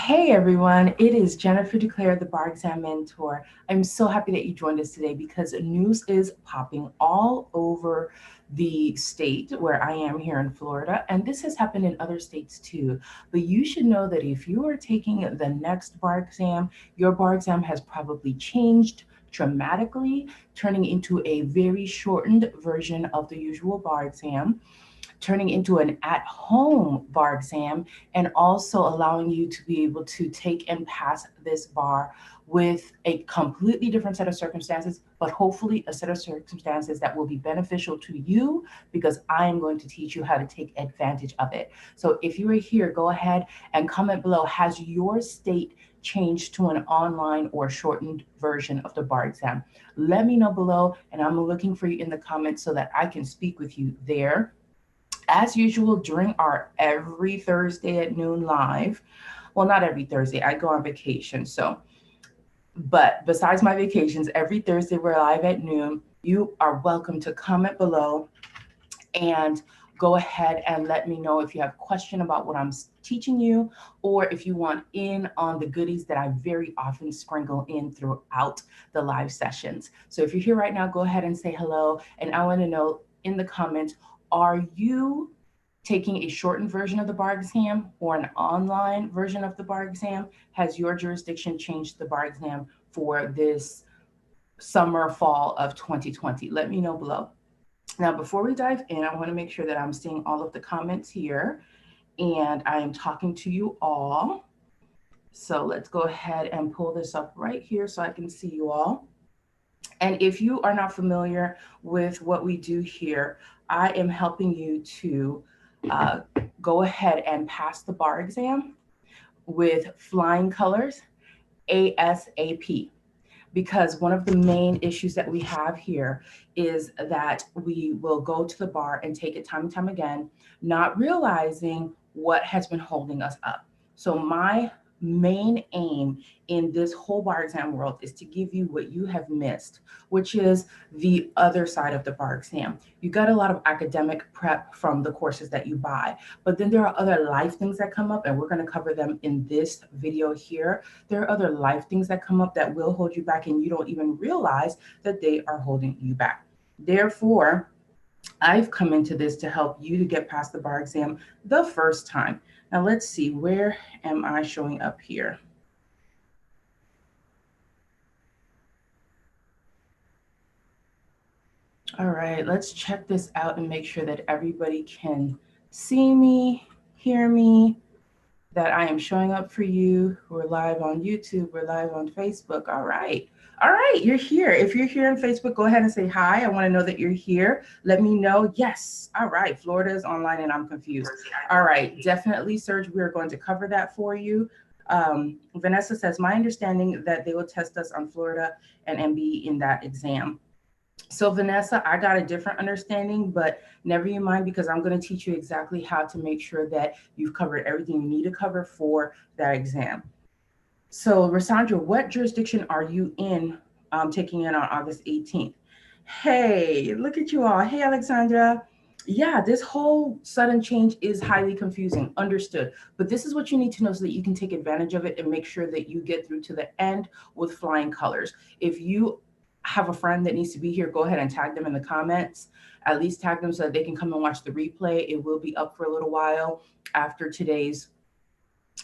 Hey everyone, it is Jennifer Declare, the Bar Exam Mentor. I'm so happy that you joined us today because news is popping all over the state where I am here in Florida, and this has happened in other states too. But you should know that if you are taking the next bar exam, your bar exam has probably changed dramatically, turning into a very shortened version of the usual bar exam, turning into an at-home bar exam, and also allowing you to be able to take and pass this bar with a completely different set of circumstances, but hopefully a set of circumstances that will be beneficial to you because I am going to teach you how to take advantage of it. So if you are here, go ahead and comment below. Has your state changed to an online or shortened version of the bar exam? Let me know below, and I'm looking for you in the comments so that I can speak with you there. As usual, during our every Thursday at noon live, well, not every Thursday, I go on vacation. But besides my vacations, every Thursday we're live at noon. You are welcome to comment below and go ahead and let me know if you have a question about what I'm teaching you, or if you want in on the goodies that I very often sprinkle in throughout the live sessions. So if you're here right now, go ahead and say hello. And I want to know in the comments, are you taking a shortened version of the bar exam or an online version of the bar exam? Has your jurisdiction changed the bar exam for this summer, fall of 2020? Let me know below. Now, before we dive in, I want to make sure that I'm seeing all of the comments here and I am talking to you all. So let's go ahead and pull this up right here so I can see you all. And if you are not familiar with what we do here, I am helping you to go ahead and pass the bar exam with flying colors ASAP. Because one of the main issues that we have here is that we will go to the bar and take it time and time again, not realizing what has been holding us up. So my main aim in this whole bar exam world is to give you what you have missed, which is the other side of the bar exam. You got a lot of academic prep from the courses that you buy, but then there are other life things that come up, and we're going to cover them in this video here. There are other life things that come up that will hold you back, and you don't even realize that they are holding you back. Therefore, I've come into this to help you to get past the bar exam the first time. Now let's see, where am I showing up here? All right, let's check this out and make sure that everybody can see me, hear me, that I am showing up for you. We're live on YouTube, we're live on Facebook. All right. All right, you're here. If you're here on Facebook, go ahead and say hi. I want to know that you're here. Let me know. Yes. All right. Florida is online and I'm confused. All right. Definitely, Serge. We're going to cover that for you. Vanessa says, my understanding that they will test us on Florida and MBE in that exam. So Vanessa, I got a different understanding, but never you mind, because I'm going to teach you exactly how to make sure that you've covered everything you need to cover for that exam. So Rosandra, what jurisdiction are you in taking in on August 18th? Hey, look at you all. Hey, Alexandra. Yeah, this whole sudden change is highly confusing. Understood. But this is what you need to know so that you can take advantage of it and make sure that you get through to the end with flying colors. If you have a friend that needs to be here, go ahead and tag them in the comments. At least tag them so that they can come and watch the replay. It will be up for a little while after today's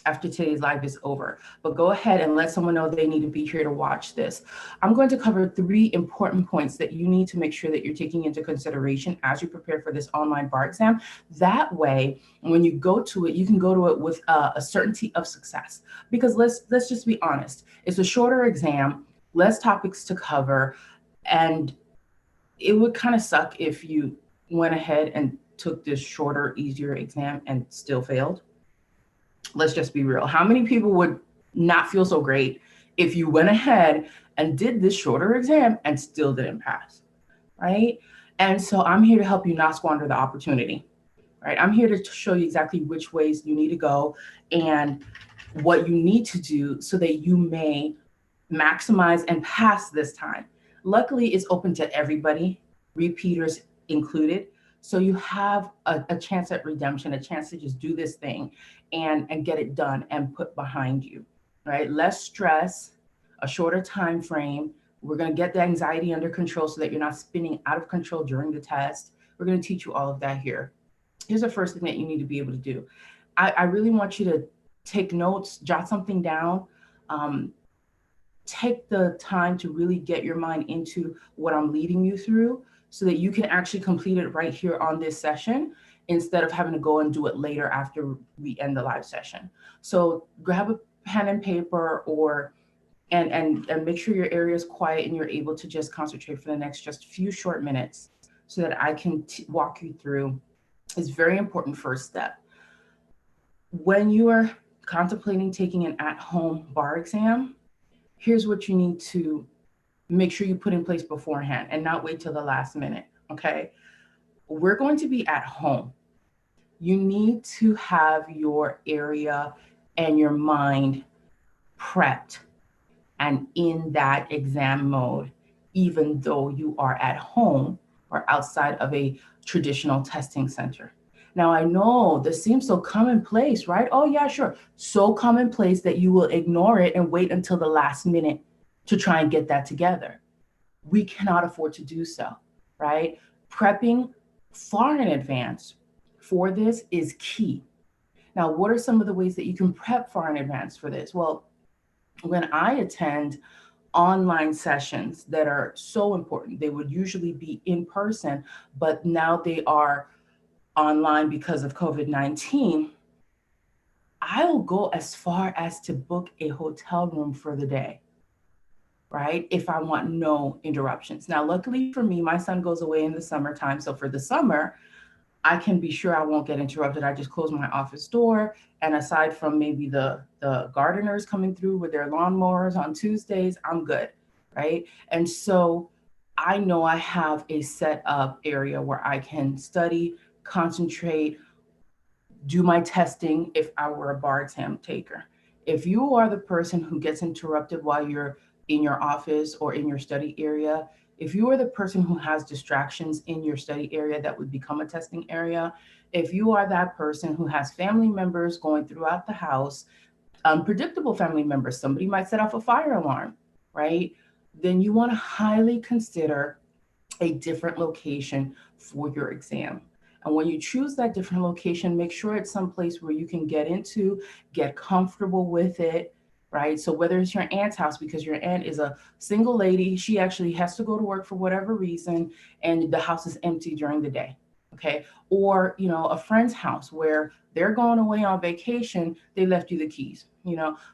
live is over. But go ahead and let someone know they need to be here to watch this. I'm going to cover 3 important points that you need to make sure that you're taking into consideration as you prepare for this online bar exam. That way, when you go to it, you can go to it with a certainty of success. Because let's just be honest, it's a shorter exam, less topics to cover, and it would kind of suck if you went ahead and took this shorter, easier exam and still failed. Let's just be real. How many people would not feel so great if you went ahead and did this shorter exam and still didn't pass, right? And so I'm here to help you not squander the opportunity, right? I'm here to show you exactly which ways you need to go and what you need to do so that you may maximize and pass this time. Luckily, it's open to everybody, repeaters included. So you have a chance at redemption, a chance to just do this thing and get it done and put behind you, right? Less stress, a shorter time frame. We're going to get the anxiety under control so that you're not spinning out of control during the test. We're going to teach you all of that here. Here's the first thing that you need to be able to do. I really want you to take notes, jot something down. Um, Take the time to really get your mind into what I'm leading you through so that you can actually complete it right here on this session instead of having to go and do it later after we end the live session. So grab a pen and paper or and make sure your area is quiet and you're able to just concentrate for the next just few short minutes so that I can walk you through. It's very important first step. When you are contemplating taking an at-home bar exam, here's what you need to make sure you put in place beforehand and not wait till the last minute. Okay. We're going to be at home. You need to have your area and your mind prepped and in that exam mode, even though you are at home or outside of a traditional testing center. Now, I know this seems so commonplace, right? Oh, yeah, sure. So commonplace that you will ignore it and wait until the last minute to try and get that together. We cannot afford to do so, right? Prepping far in advance for this is key. Now, what are some of the ways that you can prep far in advance for this? Well, when I attend online sessions that are so important, they would usually be in person, but now they are online because of COVID-19. I'll go as far as to book a hotel room for the day, right? If I want no interruptions. Now, luckily for me, my son goes away in the summertime. So for the summer, I can be sure I won't get interrupted. I just close my office door. And aside from maybe the gardeners coming through with their lawnmowers on Tuesdays, I'm good, right? And so I know I have a set up area where I can study, concentrate, do my testing if I were a bar exam taker. If you are the person who gets interrupted while you're in your office or in your study area, if you are the person who has distractions in your study area that would become a testing area, if you are that person who has family members going throughout the house, unpredictable family members, somebody might set off a fire alarm, right? Then you want to highly consider a different location for your exam. And when you choose that different location, make sure it's someplace where you can get into, get comfortable with it, right? So whether it's your aunt's house, because your aunt is a single lady, she actually has to go to work for whatever reason, and the house is empty during the day, okay? Or, a friend's house where they're going away on vacation, they left you the keys,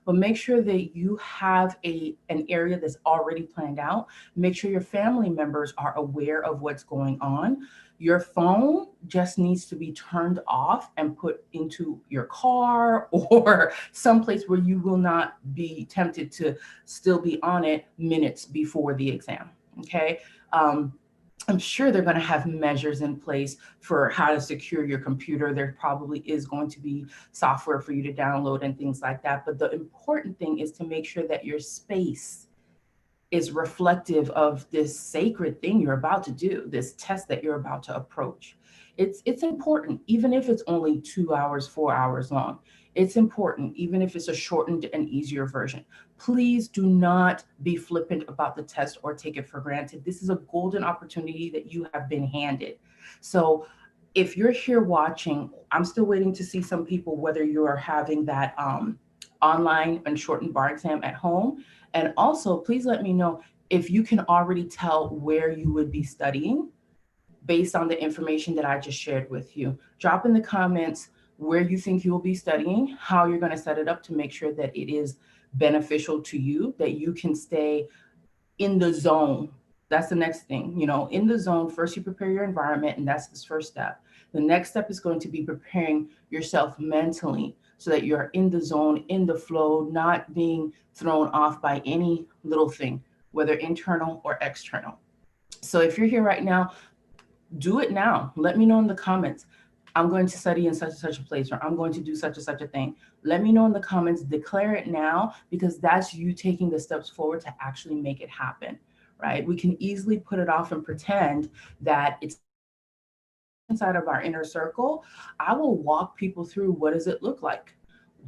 but make sure that you have an area that's already planned out. Make sure your family members are aware of what's going on. Your phone just needs to be turned off and put into your car or someplace where you will not be tempted to still be on it minutes before the exam. Okay. I'm sure they're going to have measures in place for how to secure your computer. There probably is going to be software for you to download and things like that. But the important thing is to make sure that your space is reflective of this sacred thing you're about to do, this test that you're about to approach. It's important, even if it's only 2 hours, 4 hours long. It's important, even if it's a shortened and easier version. Please do not be flippant about the test or take it for granted. This is a golden opportunity that you have been handed. So if you're here watching, I'm still waiting to see some people whether you are having that online and shortened bar exam at home. And also, please let me know if you can already tell where you would be studying based on the information that I just shared with you. Drop in the comments where you think you will be studying, how you're going to set it up to make sure that it is beneficial to you, that you can stay in the zone. That's the next thing, in the zone. First, you prepare your environment, and that's the first step. The next step is going to be preparing yourself mentally so that you're in the zone, in the flow, not being thrown off by any little thing, whether internal or external. So if you're here right now, do it now. Let me know in the comments. I'm going to study in such and such a place, or I'm going to do such and such a thing. Let me know in the comments. Declare it now, because that's you taking the steps forward to actually make it happen, right? We can easily put it off and pretend that it's inside of our inner circle, I will walk people through what does it look like.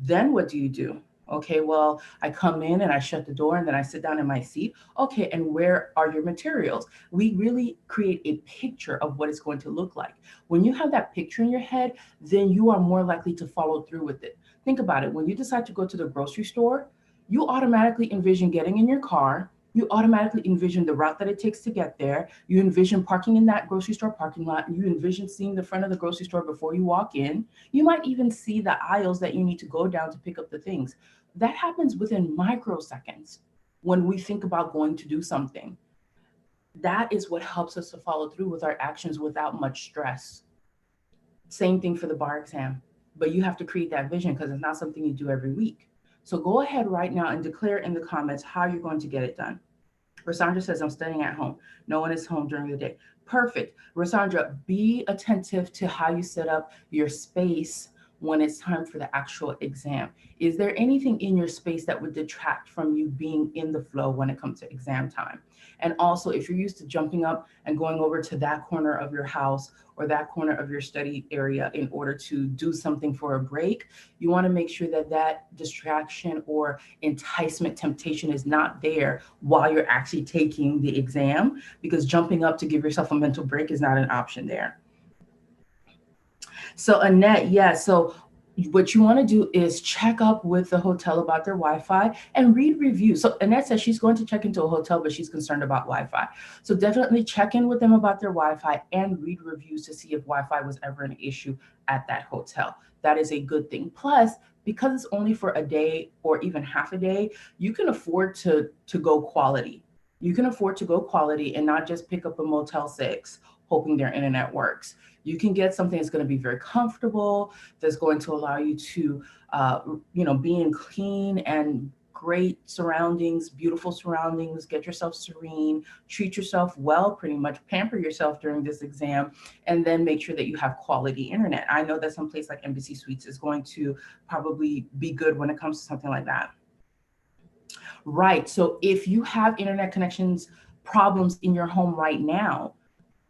Then what do you do? Okay, well, I come in and I shut the door and then I sit down in my seat. Okay, and where are your materials? We really create a picture of what it's going to look like. When you have that picture in your head, then you are more likely to follow through with it. Think about it. When you decide to go to the grocery store, you automatically envision getting in your car. You automatically envision the route that it takes to get there. You envision parking in that grocery store parking lot. You envision seeing the front of the grocery store before you walk in. You might even see the aisles that you need to go down to pick up the things. That happens within microseconds when we think about going to do something. That is what helps us to follow through with our actions without much stress. Same thing for the bar exam, but you have to create that vision because it's not something you do every week. So go ahead right now and declare in the comments how you're going to get it done. Rosandra says, I'm studying at home. No one is home during the day. Perfect. Rosandra, be attentive to how you set up your space when it's time for the actual exam. Is there anything in your space that would detract from you being in the flow when it comes to exam time? And also, if you're used to jumping up and going over to that corner of your house or that corner of your study area in order to do something for a break, you want to make sure that that distraction or enticement, temptation is not there while you're actually taking the exam, because jumping up to give yourself a mental break is not an option there. So Annette, yeah, so what you want to do is check up with the hotel about their Wi-Fi and read reviews. So Annette says she's going to check into a hotel, but she's concerned about Wi-Fi. So definitely check in with them about their Wi-Fi and read reviews to see if Wi-Fi was ever an issue at that hotel. That is a good thing. Plus, because it's only for a day or even half a day, you can afford to go quality. You can afford to go quality and not just pick up a Motel 6 hoping their internet works. You can get something that's going to be very comfortable, that's going to allow you to, uh, be in clean and great surroundings, beautiful surroundings, get yourself serene, treat yourself well, pretty much pamper yourself during this exam, and then make sure that you have quality internet. I know that some place like Embassy Suites is going to probably be good when it comes to something like that. Right. So if you have internet connections problems in your home right now,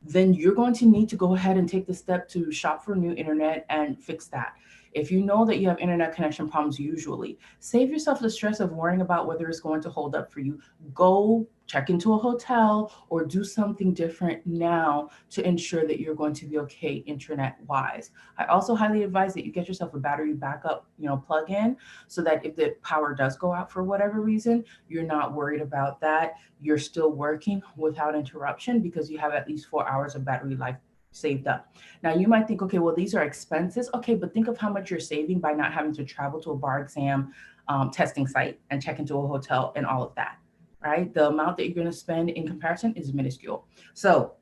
then you're going to need to go ahead and take the step to shop for new internet and fix that. If you know that you have internet connection problems usually, save yourself the stress of worrying about whether it's going to hold up for you. Go check into a hotel or do something different now to ensure that you're going to be okay internet wise. I also highly advise that you get yourself a battery backup, plug in, so that if the power does go out for whatever reason, you're not worried about that. You're still working without interruption because you have at least 4 hours of battery life saved up. Now you might think, okay, well, these are expenses. Okay, but think of how much you're saving by not having to travel to a bar exam testing site and check into a hotel and all of that, right? The amount that you're going to spend in comparison is minuscule. So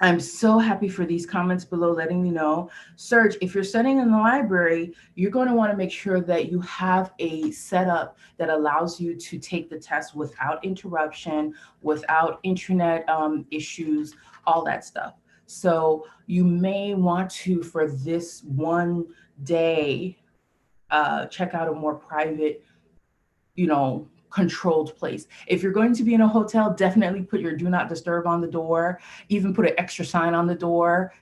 I'm so happy for these comments below letting me know. Serge, if you're studying in the library, you're going to want to make sure that you have a setup that allows you to take the test without interruption, without internet issues, all that stuff. So you may want to, for this one day, check out a more private, controlled place. If you're going to be in a hotel, definitely put your do not disturb on the door, even put an extra sign on the door,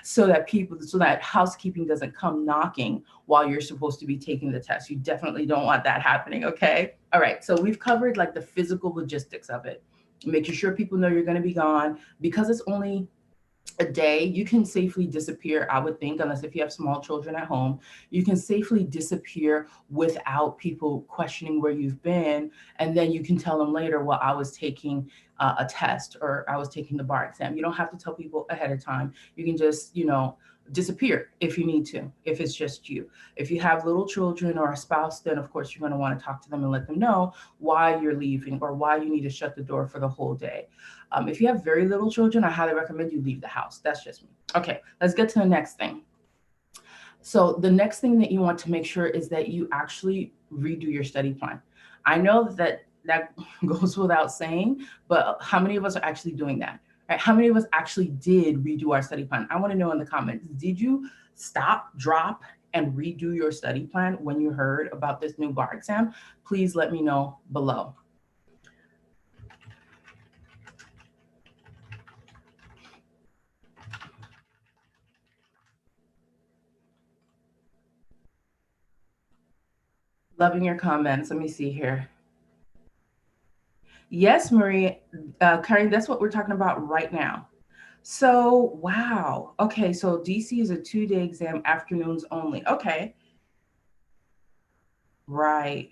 so that housekeeping doesn't come knocking while you're supposed to be taking the test. You definitely don't want that happening, okay? All right, so we've covered like the physical logistics of it, making sure people know you're going to be gone. Because it's only a day, you can safely disappear, I would think, unless if you have small children at home, you can safely disappear without people questioning where you've been. And then you can tell them later, well, I was taking a test or I was taking the bar exam. You don't have to tell people ahead of time. You can just, disappear if you need to, if it's just you. If you have little children or a spouse, then of course you're going to want to talk to them and let them know why you're leaving or why you need to shut the door for the whole day. If you have very little children, I highly recommend you leave the house. That's just me. Okay, let's get to the next thing. So the next thing that you want to make sure is that you actually redo your study plan. I know that goes without saying, but how many of us are actually doing that? Right? How many of us actually did redo our study plan? I want to know in the comments, did you stop, drop, and redo your study plan when you heard about this new bar exam? Please let me know below. Loving your comments. Let me see here. Yes, Marie, Karen, that's what we're talking about right now. So, wow. Okay, so DC is a 2-day exam, afternoons only. Okay, right.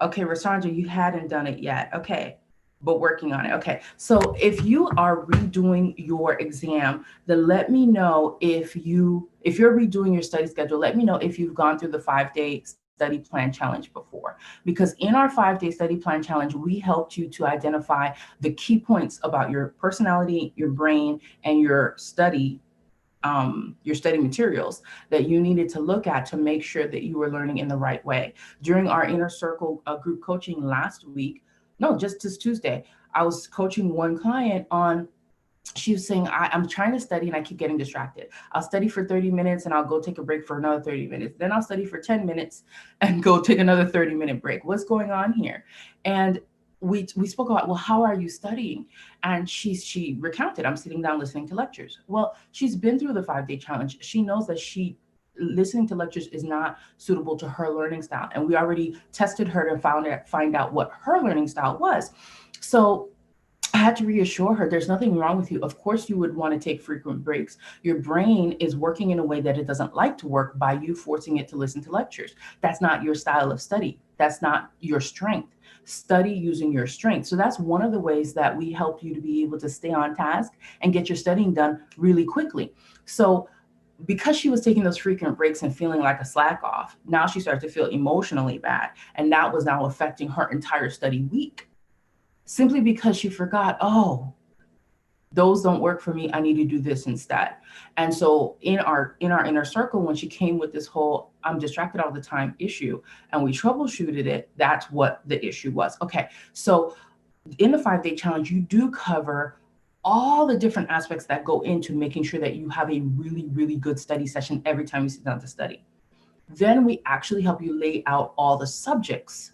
Okay, Rasandra, you hadn't done it yet. Okay, but working on it. Okay, so if you are redoing your exam, then let me know if you're redoing your study schedule. Let me know if you've gone through the 5-day study plan challenge before, because in our 5-day study plan challenge, we helped you to identify the key points about your personality, your brain, and your study materials that you needed to look at to make sure that you were learning in the right way. During our inner circle group coaching last week, no, just this Tuesday, I was coaching one client on, she was saying, I'm trying to study and I keep getting distracted. I'll study for 30 minutes and I'll go take a break for another 30 minutes. Then I'll study for 10 minutes and go take another 30-minute break. What's going on here? And we spoke about, well, how are you studying? And she recounted, I'm sitting down listening to lectures. Well, she's been through the 5-day challenge. She knows that she listening to lectures is not suitable to her learning style. And we already tested her to find out what her learning style was. So I had to reassure her there's nothing wrong with you. Of course, you would want to take frequent breaks. Your brain is working in a way that it doesn't like to work by you forcing it to listen to lectures. That's not your style of study. That's not your strength. Study using your strength. So that's one of the ways that we help you to be able to stay on task and get your studying done really quickly. So because she was taking those frequent breaks and feeling like a slack off, now she started to feel emotionally bad. And that was now affecting her entire study week simply because she forgot, oh, those don't work for me. I need to do this instead. And so in our inner circle, when she came with this whole I'm distracted all the time issue and we troubleshooted it, that's what the issue was. Okay. So in the 5-day challenge, you do cover all the different aspects that go into making sure that you have a really, really good study session every time you sit down to study. Then we actually help you lay out all the subjects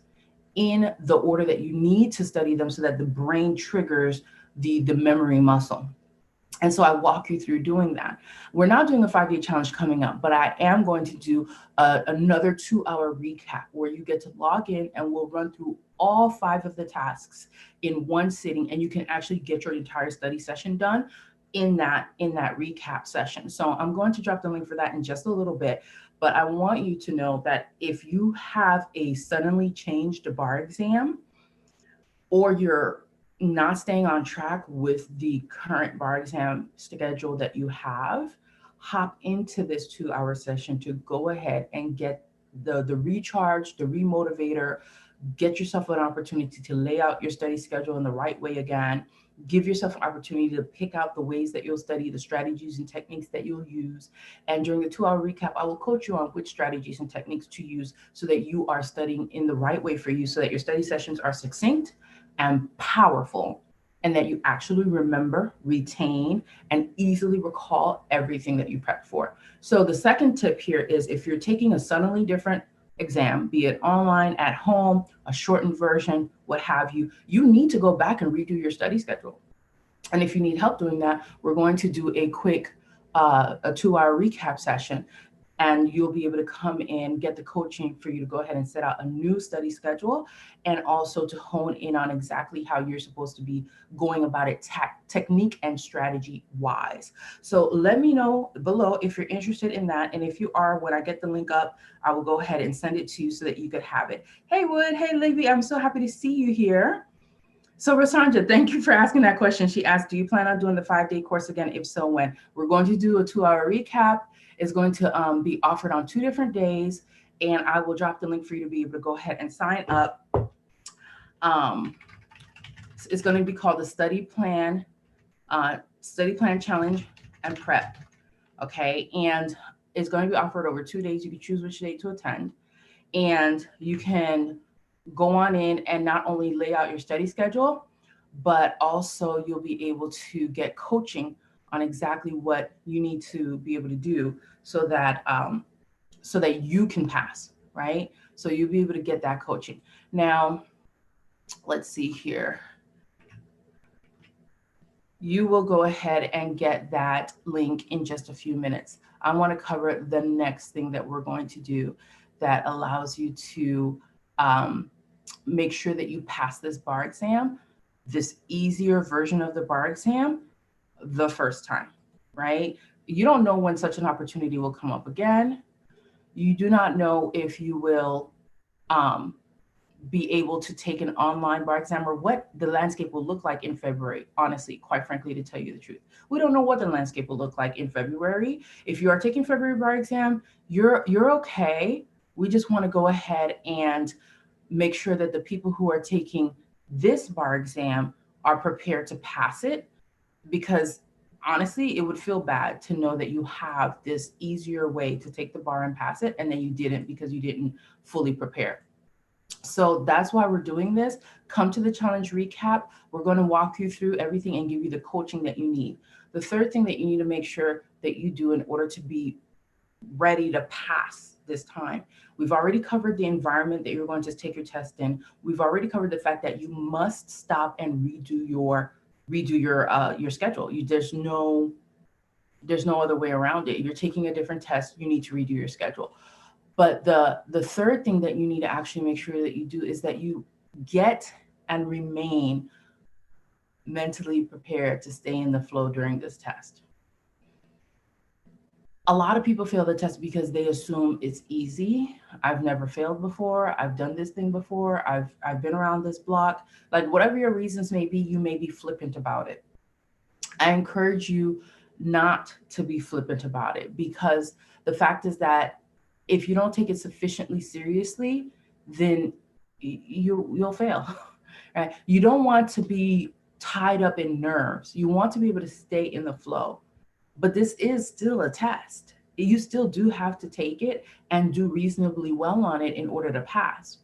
in the order that you need to study them so that the brain triggers the memory muscle. And so I walk you through doing that. We're not doing a 5-day challenge coming up, but I am going to do another 2-hour recap where you get to log in and we'll run through all 5 of the tasks in one sitting, and you can actually get your entire study session done in that recap session. So I'm going to drop the link for that in just a little bit. But I want you to know that if you have a suddenly changed bar exam, or you're not staying on track with the current bar exam schedule that you have, hop into this 2-hour session to go ahead and get the recharge, the remotivator, get yourself an opportunity to lay out your study schedule in the right way again. Give yourself an opportunity to pick out the ways that you'll study, the strategies and techniques that you'll use. And during the 2-hour recap, I will coach you on which strategies and techniques to use so that you are studying in the right way for you, so that your study sessions are succinct and powerful, and that you actually remember, retain, and easily recall everything that you prepped for. So, the second tip here is if you're taking a suddenly different exam, be it online, at home, a shortened version, what have you, you need to go back and redo your study schedule. And if you need help doing that, we're going to do a quick a 2-hour recap session, and you'll be able to come in, get the coaching for you to go ahead and set out a new study schedule, and also to hone in on exactly how you're supposed to be going about it technique and strategy wise. So let me know below if you're interested in that. And if you are, when I get the link up, I will go ahead and send it to you so that you could have it. Hey, Wood. Hey, Libby. I'm so happy to see you here. So, Rasandra, thank you for asking that question. She asked, do you plan on doing the 5-day course again? If so, when? We're going to do a 2-hour recap. It's going to be offered on 2 different days, and I will drop the link for you to be able to go ahead and sign up. Um, it's going to be called the Study Plan Challenge and Prep. Okay, and it's going to be offered over 2 days. You can choose which day to attend, and you can go on in and not only lay out your study schedule, but also you'll be able to get coaching on exactly what you need to be able to do so that you can pass, right? So you'll be able to get that coaching. Now, let's see here. You will go ahead and get that link in just a few minutes. I want to cover the next thing that we're going to do that allows you to um, make sure that you pass this bar exam, this easier version of the bar exam, the first time, right? You don't know when such an opportunity will come up again. You do not know if you will um, be able to take an online bar exam or what the landscape will look like in February. Honestly, quite frankly, to tell you the truth, we don't know what the landscape will look like in February. If you are taking February bar exam, you're okay. We just want to go ahead and make sure that the people who are taking this bar exam are prepared to pass it, because honestly, it would feel bad to know that you have this easier way to take the bar and pass it, and then you didn't because you didn't fully prepare. So that's why we're doing this. Come to the challenge recap. We're going to walk you through everything and give you the coaching that you need. The third thing that you need to make sure that you do in order to be ready to pass this time. We've already covered the environment that you're going to take your test in. We've already covered the fact that you must stop and redo your schedule. There's no other way around it. You're taking a different test. You need to redo your schedule. But the third thing that you need to actually make sure that you do is that you get and remain mentally prepared to stay in the flow during this test. A lot of people fail the test because they assume it's easy. I've never failed before. I've done this thing before. I've been around this block. Like whatever your reasons may be, you may be flippant about it. I encourage you not to be flippant about it, because the fact is that if you don't take it sufficiently seriously, then you'll fail. Right? You don't want to be tied up in nerves. You want to be able to stay in the flow. But this is still a test. You still do have to take it and do reasonably well on it in order to pass.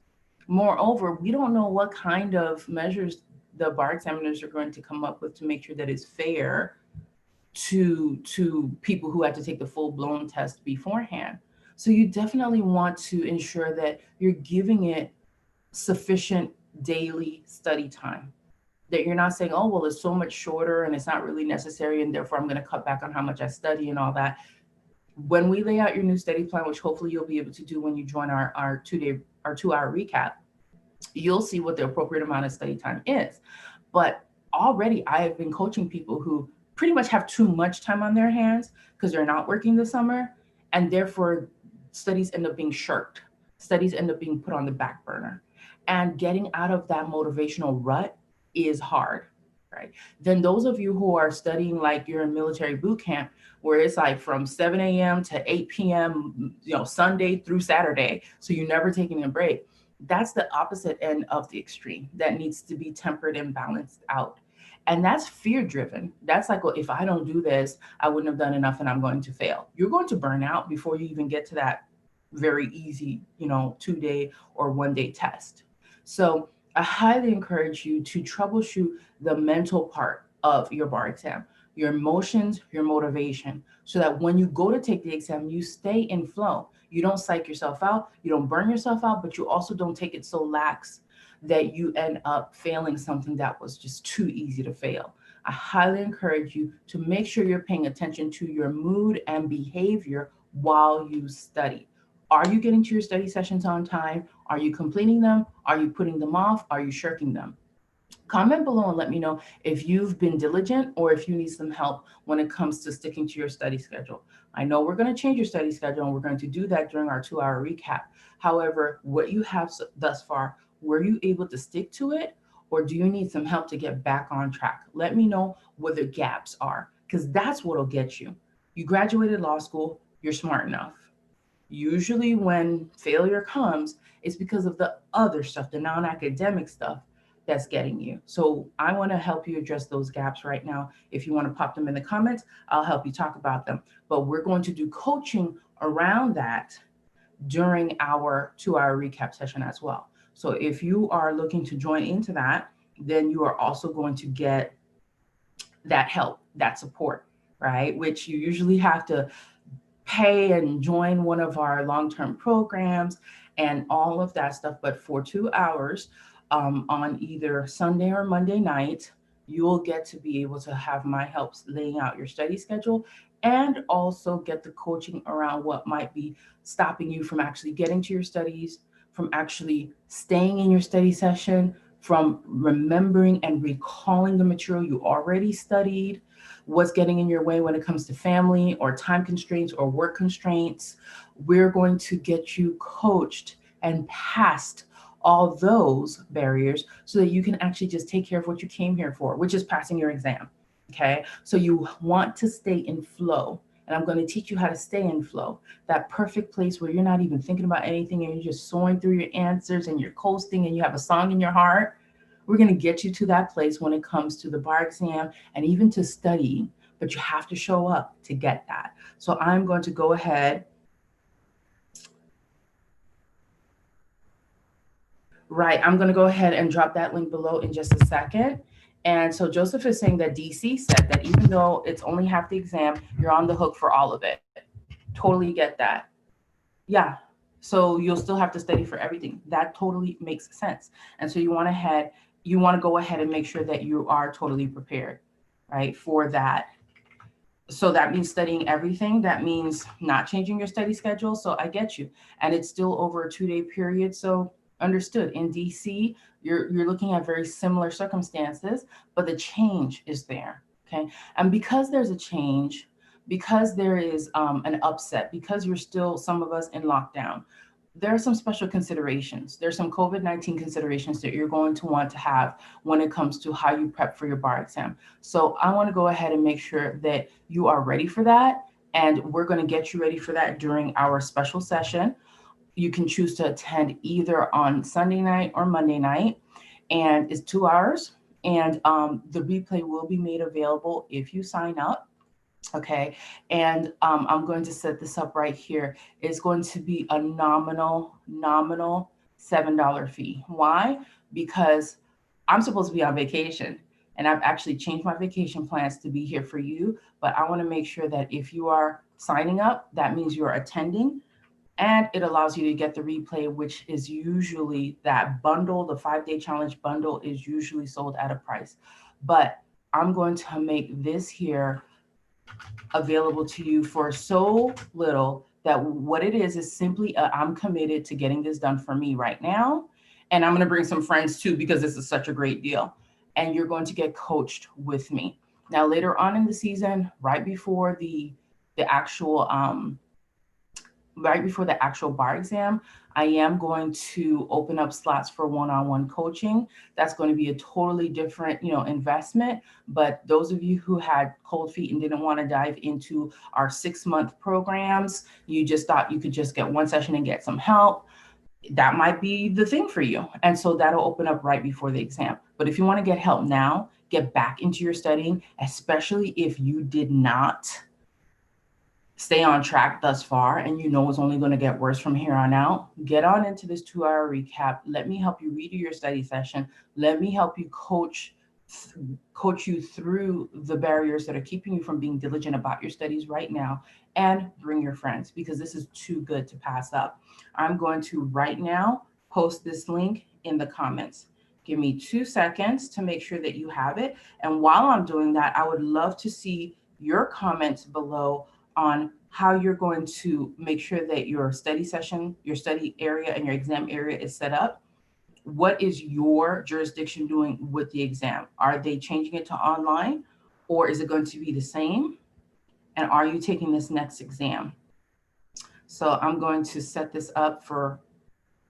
Moreover, we don't know what kind of measures the bar examiners are going to come up with to make sure that it's fair to people who had to take the full blown test beforehand. So you definitely want to ensure that you're giving it sufficient daily study time, that you're not saying, oh, well, it's so much shorter and it's not really necessary, and therefore I'm going to cut back on how much I study and all that. When we lay out your new study plan, which hopefully you'll be able to do when you join our 2 hour recap, you'll see what the appropriate amount of study time is. But already I have been coaching people who pretty much have too much time on their hands because they're not working this summer, and therefore studies end up being shirked. Studies end up being put on the back burner. And getting out of that motivational rut is hard, right? Then those of you who are studying like you're in military boot camp, where it's like from 7 a.m. to 8 p.m., Sunday through Saturday, so you're never taking a break. That's the opposite end of the extreme that needs to be tempered and balanced out. And that's fear driven. That's like, well, if I don't do this, I wouldn't have done enough and I'm going to fail. You're going to burn out before you even get to that very easy, 2 day or 1 day test. So I highly encourage you to troubleshoot the mental part of your bar exam, your emotions, your motivation, so that when you go to take the exam, you stay in flow. You don't psych yourself out, you don't burn yourself out, but you also don't take it so lax that you end up failing something that was just too easy to fail. I highly encourage you to make sure you're paying attention to your mood and behavior while you study. Are you getting to your study sessions on time? Are you completing them? Are you putting them off? Are you shirking them? Comment below and let me know if you've been diligent or if you need some help when it comes to sticking to your study schedule. I know we're going to change your study schedule, and we're going to do that during our 2 hour recap. However, what you have thus far, were you able to stick to it, or do you need some help to get back on track? Let me know what the gaps are, because that's what'll get you. You graduated law school, you're smart enough. Usually, when failure comes, it's because of the other stuff, the non academic stuff that's getting you. So, I want to help you address those gaps right now. If you want to pop them in the comments, I'll help you talk about them. But we're going to do coaching around that during our 2 hour recap session as well. So, if you are looking to join into that, then you are also going to get that help, that support, right? Which you usually have to pay and join one of our long-term programs and all of that stuff. But for 2 hours on either Sunday or Monday night, you will get to be able to have my help laying out your study schedule, and also get the coaching around what might be stopping you from actually getting to your studies, from actually staying in your study session, from remembering and recalling the material you already studied, what's getting in your way when it comes to family or time constraints or work constraints. We're going to get you coached and past all those barriers so that you can actually just take care of what you came here for, which is passing your exam. Okay. So you want to stay in flow. And I'm going to teach you how to stay in flow, that perfect place where you're not even thinking about anything and you're just soaring through your answers and you're coasting and you have a song in your heart. We're going to get you to that place when it comes to the bar exam and even to studying, but you have to show up to get that. So I'm going to go ahead. Right, I'm going to go ahead and drop that link below in just a second. And so Joseph is saying that DC said that even though it's only half the exam, you're on the hook for all of it. Totally get that. Yeah. So you'll still have to study for everything. That totally makes sense. And so you want to go ahead and make sure that you are totally prepared, right, for that. So that means studying everything. That means not changing your study schedule. So I get you. And it's still over a 2-day period. So understood. In DC, you're looking at very similar circumstances, but the change is there. Okay. And because there's a change, because there is an upset, because you're still, some of us, in lockdown, there are some special considerations. There's some COVID-19 considerations that you're going to want to have when it comes to how you prep for your bar exam. So I want to go ahead and make sure that you are ready for that. And we're going to get you ready for that during our special session. You can choose to attend either on Sunday night or Monday night. And it's 2 hours. And the replay will be made available if you sign up. Okay, and I'm going to set this up right here. It's going to be a nominal $7 fee. Why? Because I'm supposed to be on vacation and I've actually changed my vacation plans to be here for you. But I want to make sure that if you are signing up, that means you're attending, and it allows you to get the replay, which is usually that bundle. The 5-day challenge bundle is usually sold at a price. But I'm going to make this here available to you for so little that what it is simply I'm committed to getting this done for me right now. And I'm going to bring some friends too, because this is such a great deal. And you're going to get coached with me. Now, later on in the season, right before the actual bar exam, I am going to open up slots for one-on-one coaching. That's going to be a totally different, investment. But those of you who had cold feet and didn't want to dive into our 6-month programs, you just thought you could just get one session and get some help, that might be the thing for you. And so that'll open up right before the exam. But if you want to get help now, get back into your studying, especially if you did not stay on track thus far and you know it's only going to get worse from here on out, get on into this 2-hour recap. Let me help you redo your study session. Let me help you coach you through the barriers that are keeping you from being diligent about your studies right now, and bring your friends, because this is too good to pass up. I'm going to right now post this link in the comments. Give me 2 seconds to make sure that you have it. And while I'm doing that, I would love to see your comments below on how you're going to make sure that your study session, your study area, and your exam area is set up. What is your jurisdiction doing with the exam? Are they changing it to online, or is it going to be the same? And are you taking this next exam? So I'm going to set this up for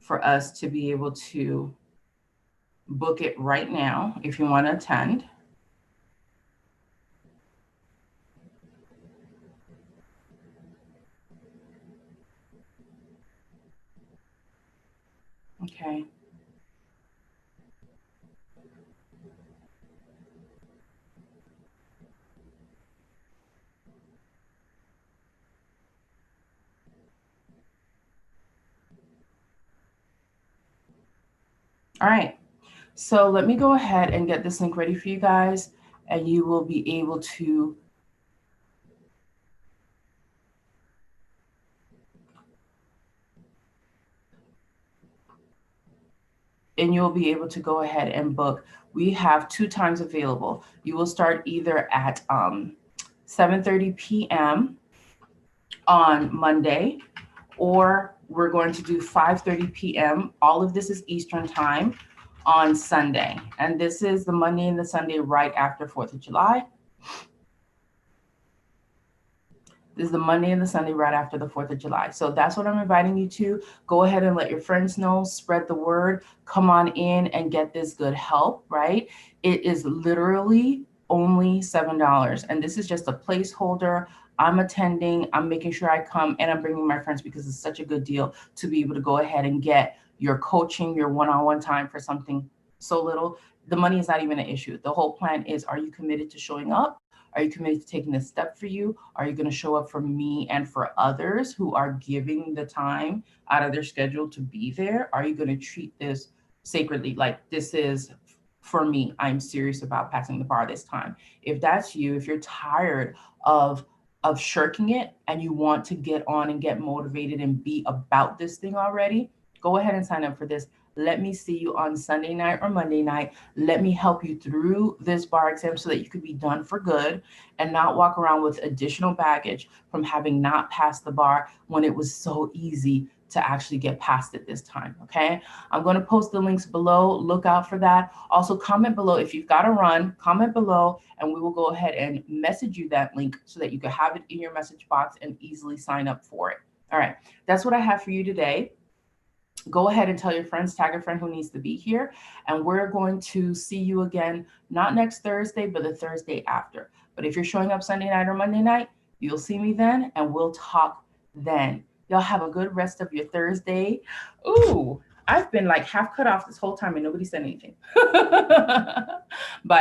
us to be able to book it right now if you want to attend. Okay. All right. So let me go ahead and get this link ready for you guys, and you will be able to go ahead and book. We have 2 times available. You will start either at 7:30 p.m. on Monday, or we're going to do 5:30 p.m. All of this is Eastern time on Sunday. And this is the Monday and the Sunday right after 4th of July. This is the Monday and the Sunday right after the 4th of July. So that's what I'm inviting you to. Go ahead and let your friends know, spread the word, come on in and get this good help, right? It is literally only $7. And this is just a placeholder. I'm attending, I'm making sure I come, and I'm bringing my friends because it's such a good deal to be able to go ahead and get your coaching, your one-on-one time for something so little. The money is not even an issue. The whole plan is, are you committed to showing up? Are you committed to taking this step for you? Are you going to show up for me and for others who are giving the time out of their schedule to be there? Are you going to treat this sacredly? Like, this is for me. I'm serious about passing the bar this time. If that's you, if you're tired of shirking it and you want to get on and get motivated and be about this thing already, go ahead and sign up for this. Let me see you on Sunday night or Monday night. Let me help you through this bar exam so that you could be done for good and not walk around with additional baggage from having not passed the bar when it was so easy to actually get past it this time, okay? I'm going to post the links below. Look out for that. Also, comment below if you've got to run, comment below, and we will go ahead and message you that link so that you can have it in your message box and easily sign up for it. All right, that's what I have for you today. Go ahead and tell your friends, tag a friend who needs to be here. And we're going to see you again, not next Thursday, but the Thursday after. But if you're showing up Sunday night or Monday night, you'll see me then and we'll talk then. Y'all have a good rest of your Thursday. Ooh, I've been like half cut off this whole time and nobody said anything. Bye.